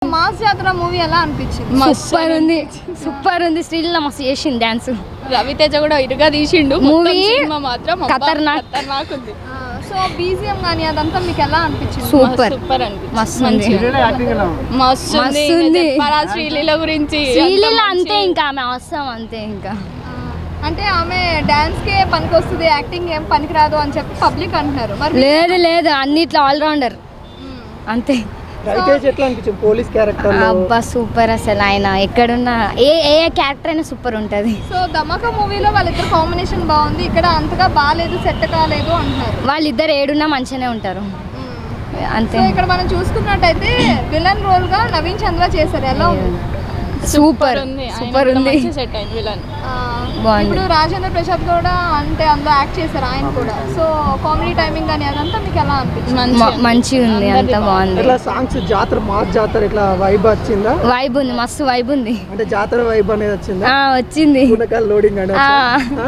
Mass జాతర movie ఎలా అనిపించింది? సూపర్ ఉంది శ్రీలీల మస్తు చేసింది డాన్స్. రవితేజ కూడా ఇరుగా తీసిండు మూవీ మాత్రం ఖతర్నాక్ ఉంది. సో బీజిఎం గానీ అదంతా మీకు ఎలా అనిపించింది? సూపర్ మస్తు ఉంది. శ్రీలీల గురించి శ్రీలీల అంతే, ఇంకా ఆమె అవసరం అంతే. ఇంకా అంటే ఆమె డాన్స్ కే పనికి వస్తుంది, యాక్టింగ్ ఏం పనికిరాదు అని చెప్పి పబ్లిక్ అంటున్నారు. మరి లేదు అన్నిట్లో ఆల్రౌండర్ అంతే. పోలీస్ క్యారెక్టర్ అబ్బా సూపర్, అసలు ఆయన ఎక్కడున్నా ఏ క్యారెక్టర్ అయినా సూపర్ ఉంటుంది. సో ధమాకా మూవీలో వాళ్ళిద్దరు కాంబినేషన్ బాగుంది, ఇక్కడ అంతగా బాగాలేదు, సెట్ కాలేదు అంటున్నారు. వాళ్ళిద్దరు ఏడున్నా మంచిగానే ఉంటారు అంతే. సో ఇక్కడ మనం చూసుకున్నట్టయితే విలన్ రోల్ గా నవీన్ చంద్ర చేశారు, ఎలా ఉంది? సూపర్ ఉంది. సెట్ అయింది విలన్. ఇప్పుడు రాజేంద్ర ప్రసాద్ కూడా అంటే అందులో యాక్ట్ చేశారు ఆయన కూడా. సో కామెడీ టైమింగ్ అని అదంతా మీకు ఎలా అనిపించింది? మంచిగా ఉంది, అంతా బాగుంది. ఇట్లా సాంగ్స్ జాతర మాస్ జాతర ఇట్లా వైబ్ వచ్చిందా? వైబ్ ఉంది, మస్తు వైబ్ ఉంది. అంటే జాతర వైబ్ అనేది వచ్చిందా? వచ్చింది లోడింగ్ అనేది